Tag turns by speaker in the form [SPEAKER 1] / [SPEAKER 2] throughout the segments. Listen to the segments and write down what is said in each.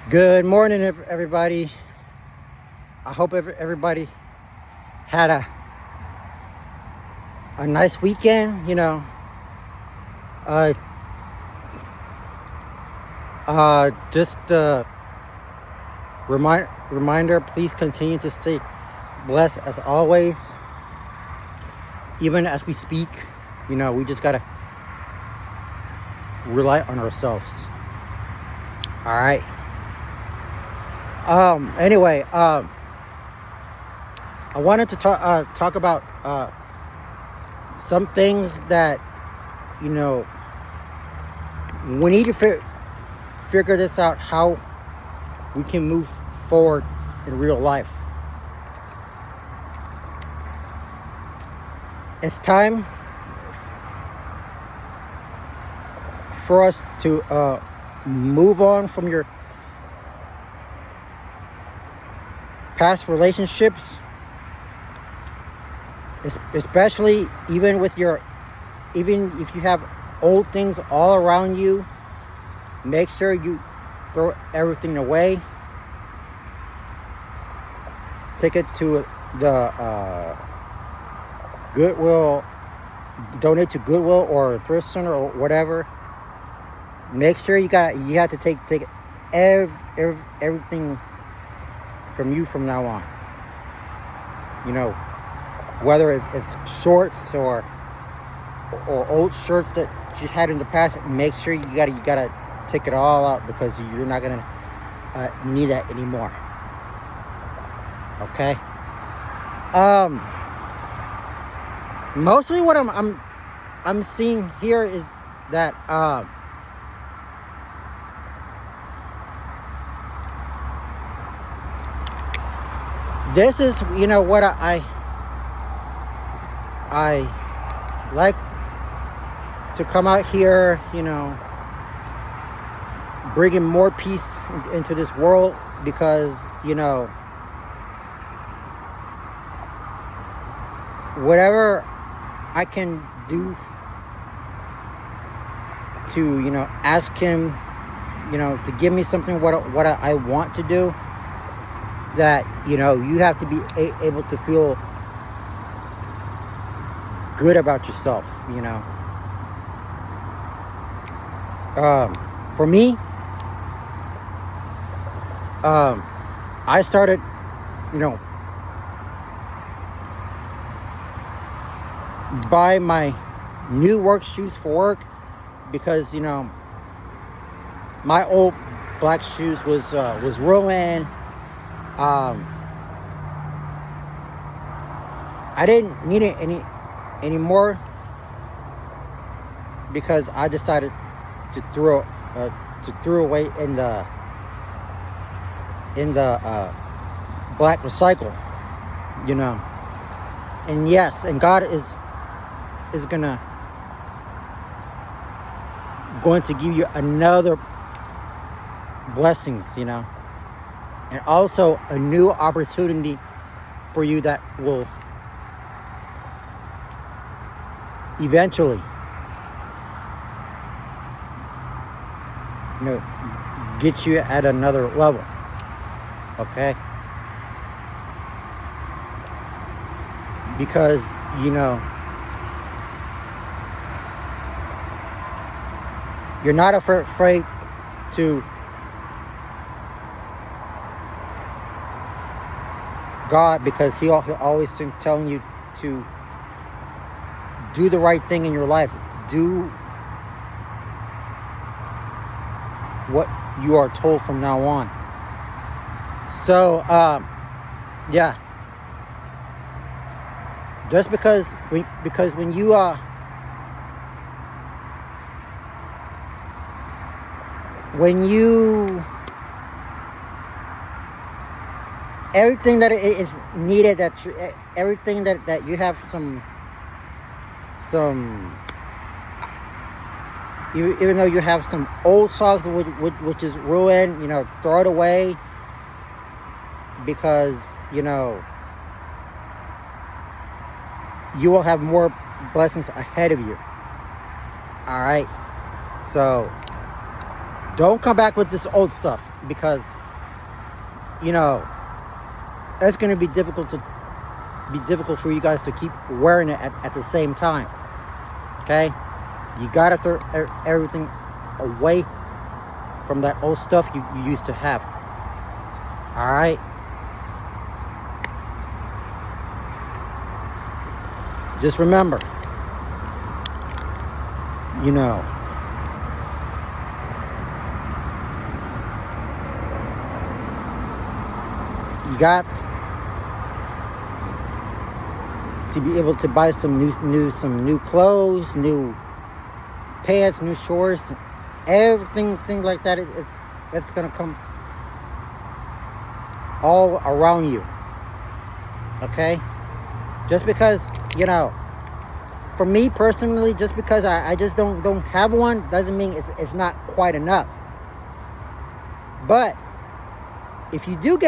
[SPEAKER 1] Good morning, everybody. I hope everybody had a nice weekend. Uh, just reminder. Please continue to stay blessed as always. Even as we speak, we just gotta rely on ourselves. All right. Anyway, I wanted to talk about some things that we need to figure this out, how we can move forward in real life. It's time for us to move on from your past relationships, especially even if you have old things all around you. Make sure you throw everything away. Take it to the Goodwill, donate to Goodwill or thrift center or whatever. Make sure you have to take everything from you from now on. Whether it's shorts or old shirts that you had in the past. Make sure you gotta take it all out, because you're not gonna need that anymore. Okay. Mostly what I'm seeing here is that this is what I like to come out here, bringing more peace into this world, because whatever I can do to ask him to give me something what I want to do, that you have to be able to feel good about yourself. For me, I started buy my new work shoes for work, because my old black shoes was ruined. I didn't need it anymore, because I decided to throw away in the black recycle. And yes, and God is going to give you another blessings, and also a new opportunity for you that will eventually get you at another level. Okay. Because you're not afraid to God, because he'll always telling you to do the right thing in your life. Do what you are told from now on. So yeah, just because when you everything that is needed, everything that you have some even though you have some old socks which is ruined, throw it away, because you will have more blessings ahead of you. All right. So Don't come back with this old stuff, because you know it's going to be difficult for you guys to keep wearing it at the same time. Okay, you gotta throw everything away from that old stuff you used to have. All right, just remember, you know, you got to be able to buy some new clothes, new pants, new shorts, everything, things like that. It's gonna come all around you. Okay, just because, you know, for me personally, just because I just don't have one doesn't mean it's not quite enough. But if you do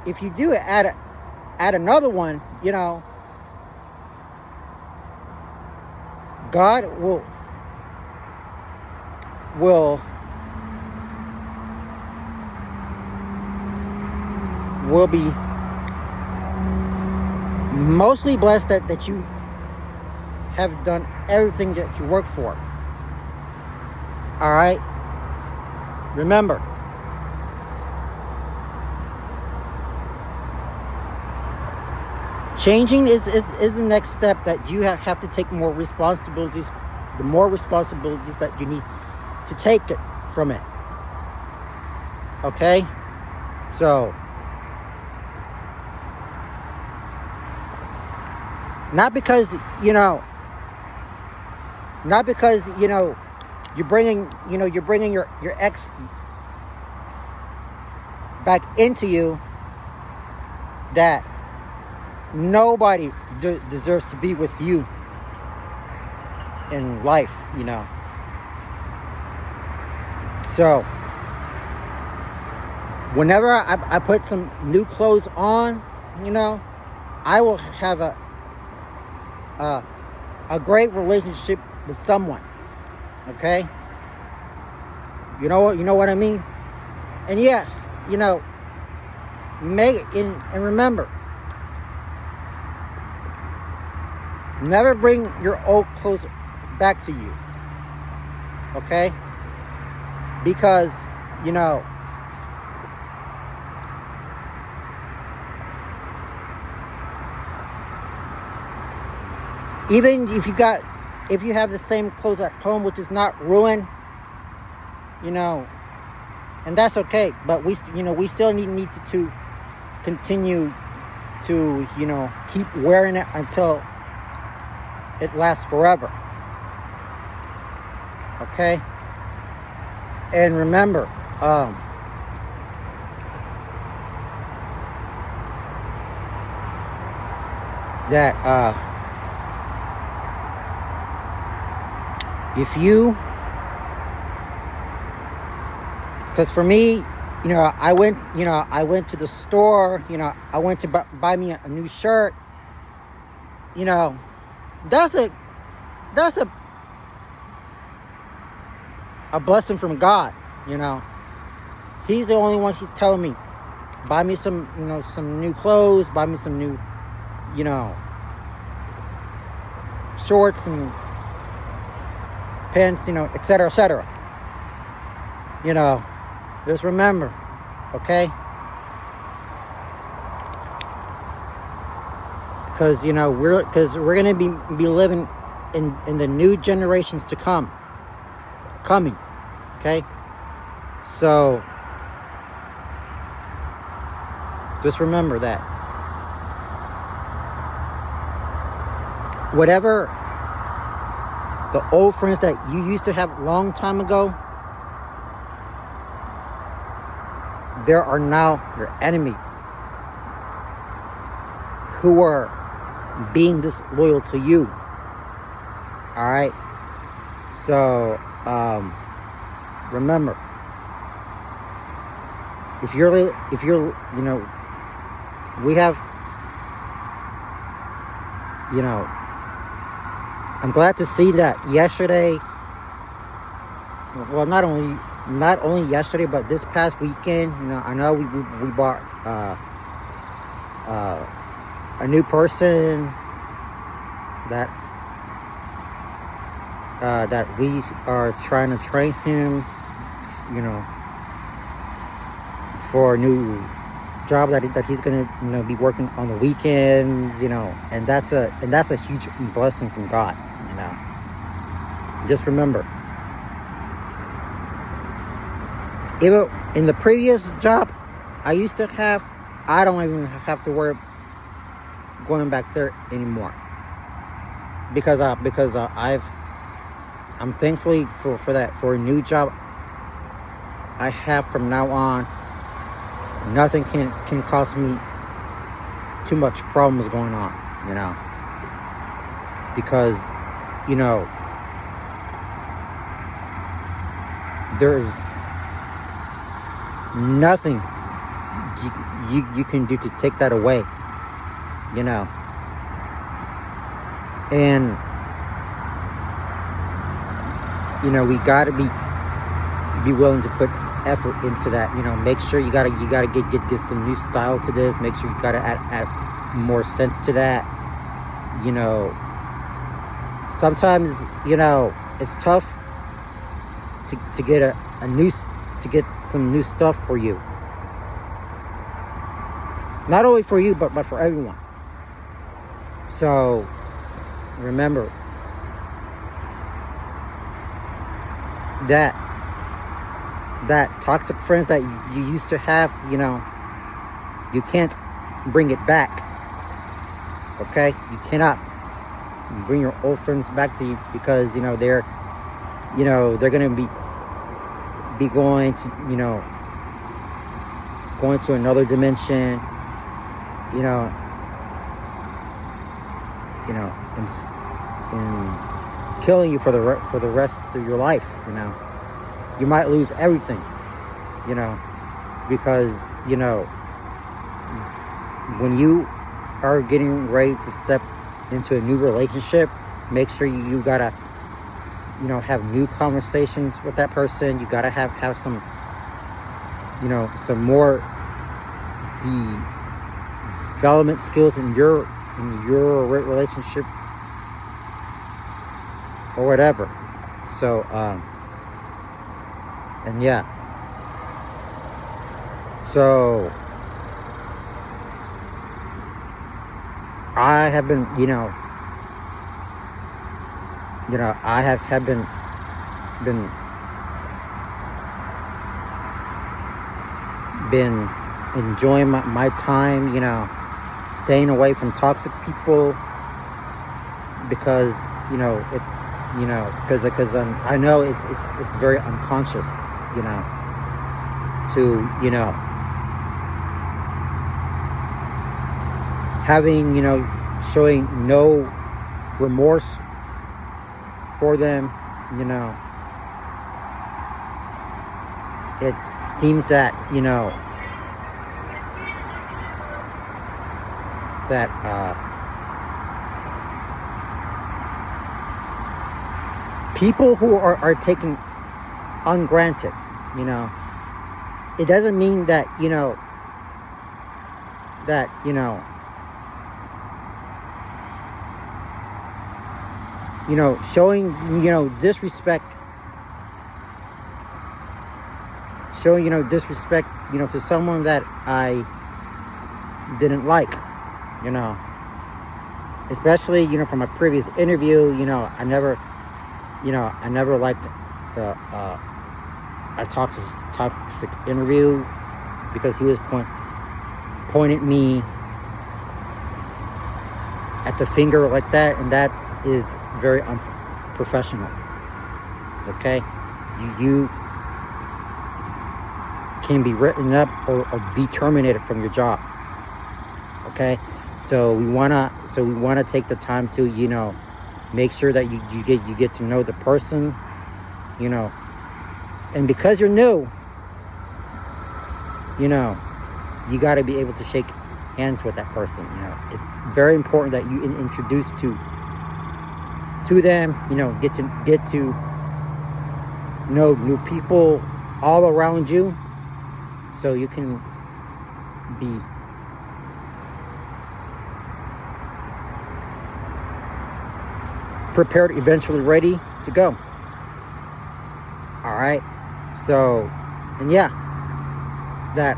[SPEAKER 1] if you do add another one, you know, God will be mostly blessed that you have done everything that you work for. All right, remember, changing is the next step, that you have to take more responsibilities. The more responsibilities that you need to take it from it. Okay, so not because you know you're bringing your ex back into you, that nobody deserves to be with you in life, you know. So whenever I put some new clothes on, you know, I will have a great relationship with someone. Okay, you know what I mean. And yes, you know, and remember, never bring your old clothes back to you. Okay, because you know, even if you have the same clothes at home, which is not ruined, you know, and that's okay. But we still need to continue to, you know, keep wearing it until it lasts forever. Okay, and remember, that if you, because for me, you know, I went to the store, you know, I went to buy me a new shirt. You know, that's a blessing from God. You know, He's the only one. He's telling me, buy me some, you know, some new clothes, buy me some new, you know, shorts and pants, you know, etc., etc. You know, just remember, okay? Because, you know, we're gonna be living in the new generations to coming, okay? So just remember that whatever the old friends that you used to have long time ago, there are now your enemy who are being disloyal to you. All right, so remember, if you're you know, we have, you know, I'm glad to see that yesterday well, not only yesterday, but this past weekend. I know we bought a new person that that we are trying to train him, you know, for a new job that he's gonna be working on the weekends, and that's a huge blessing from God. Just remember, even in the previous job I used to have, I don't even have to worry going back there anymore, because I'm thankfully for that, for a new job I have from now on. Nothing can cause me too much problems going on, because there is nothing you can do to take that away, and we got to be willing to put effort into that. Make sure you gotta get some new style to this. Make sure you gotta add more sense to that. Sometimes it's tough to get to get some new stuff for you, not only for you but for everyone. So remember that toxic friends that you used to have, you can't bring it back. Okay, you cannot bring your old friends back to you, because they're gonna be going to going to another dimension, and killing you for the rest of your life. You might lose everything, because when you are getting ready to step into a new relationship, make sure you gotta have new conversations with that person. You gotta have some some more development skills in your relationship or whatever. So and yeah, so I have been I have been enjoying my time, staying away from toxic people, because it's because I know it's very unconscious, to having showing no remorse for them. It seems that that people who are taking ungranted, it doesn't mean that that showing disrespect, to someone that I didn't like, especially from my previous interview. I never liked a toxic interview, because he was pointing me at the finger like that, and that is very unprofessional. Okay, you can be written up or be terminated from your job. Okay, so we wanna take the time to make sure that you get to know the person, and because you're new, you got to be able to shake hands with that person. It's very important that you introduce to them, get to new people all around you, so you can be prepared, eventually ready to go. All right. So, and yeah, that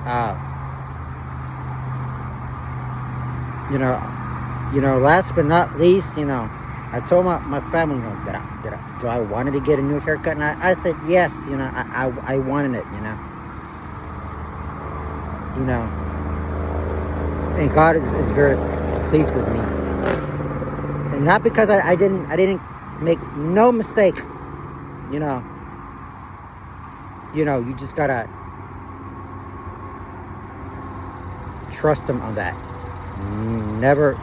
[SPEAKER 1] last but not least, I told my family, do I wanted to get a new haircut, and I said yes. I wanted it. And God is very pleased with me, and not because I didn't make no mistake. You just gotta trust Him on that. You never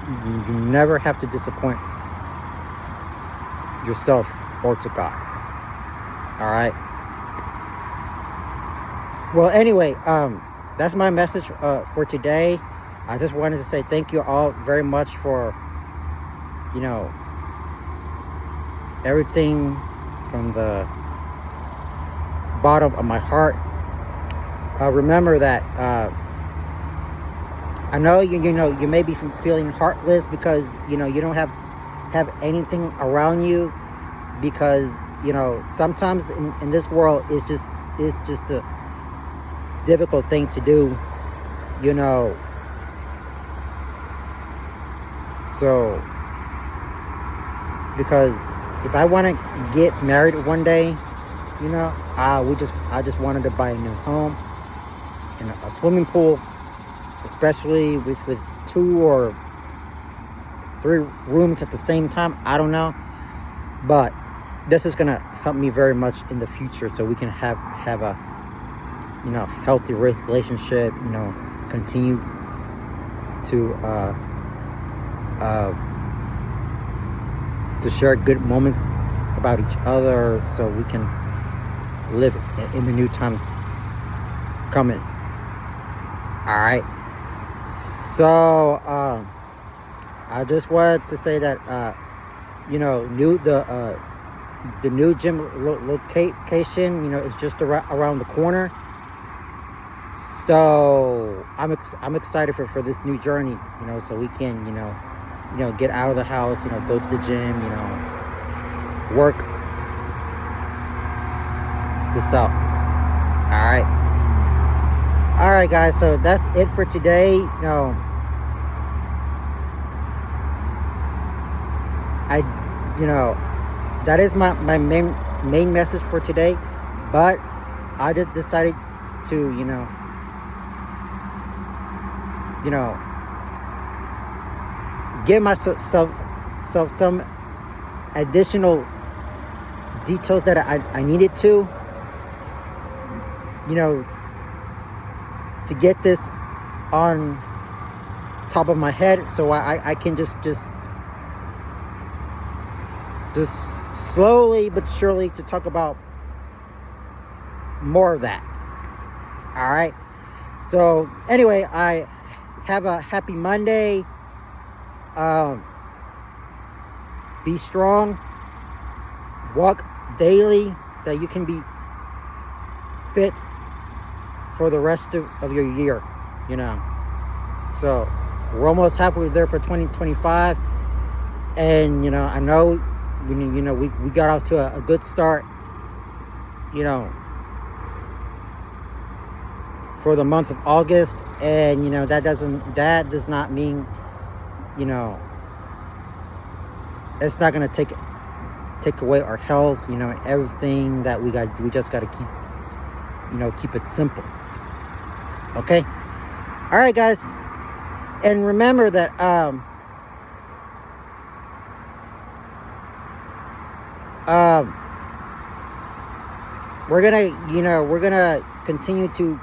[SPEAKER 1] have to disappoint yourself or to God. All right. Well, anyway, that's my message for today. I just wanted to say thank you all very much for everything from the bottom of my heart. Remember that I know you may be feeling heartless because you don't have anything around you, because sometimes in this world it's just a difficult thing to do, so because if I want to get married one day, I just wanted to buy a new home and a swimming pool, especially with 2 or 3 rooms at the same time. I don't know, but this is gonna help me very much in the future, so we can have a healthy relationship. Continue to share good moments about each other, so we can live in the new times coming. All right. So I just wanted to say that the new gym location is just around the corner. So I'm excited for this new journey, so we can get out of the house, go to the gym, work this out. All right, guys. So that's it for today. That is my main message for today. But I just decided to, give myself some additional details that I needed to get this on top of my head, so I can just slowly but surely to talk about more of that. All right. So anyway, I have a happy Monday. Be strong. Walk daily, that you can be fit for the rest of your year. So we're almost halfway there for 2025, and I know we got off to a good start, for the month of August, and that does not mean it's not going to take away our health, and everything that we just got to keep it simple. Okay. All right, guys, and remember that we're gonna continue to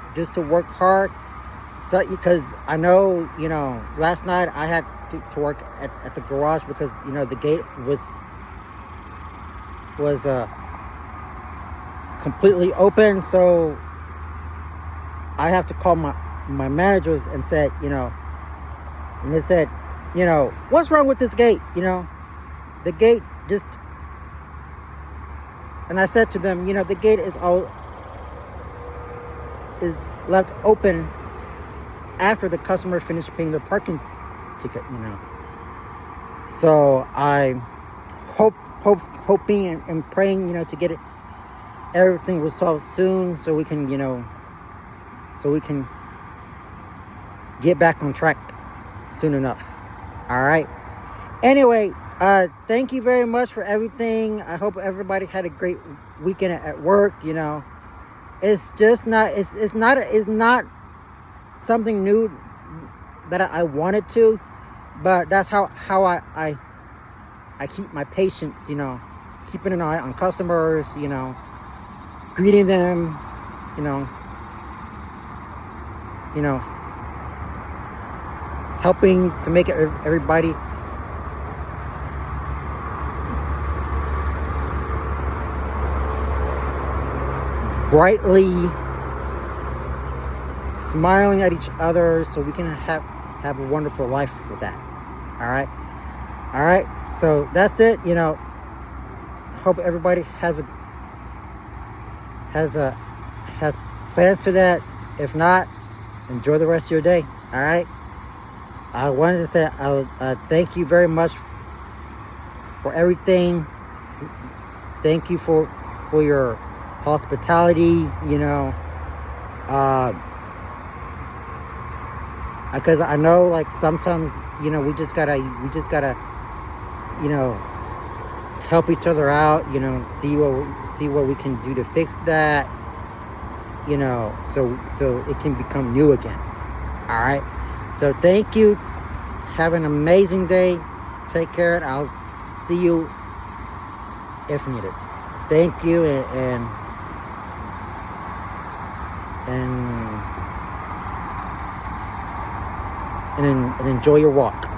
[SPEAKER 1] work hard, so because I know last night I had to work at the garage, because the gate was completely open, so I have to call my managers and said, and they said, what's wrong with this gate? The gate just and I said to them, you know, the gate is left open after the customer finished paying their parking ticket, you know. So I hoping and praying, you know, to get everything resolved soon, so we can, you know, get back on track soon enough. All right. Anyway, thank you very much for everything. I hope everybody had a great weekend at work. You know, it's just not. It's not something new that I wanted to, but that's how I keep my patience. You know, keeping an eye on customers. You know, greeting them. You know, helping to make everybody brightly smiling at each other, so we can have a wonderful life with that. All right. So that's it. You know, hope everybody has plans to that. If not, enjoy the rest of your day. All right. I wanted to say thank you very much for everything. Thank you for your hospitality. You know, because I know, like, sometimes, you know, we just gotta, you know, help each other out. You know, see what we can do to fix that. You know, so it can become new again. All right. So thank you. Have an amazing day. Take care, and I'll see you if needed. Thank you, and enjoy your walk.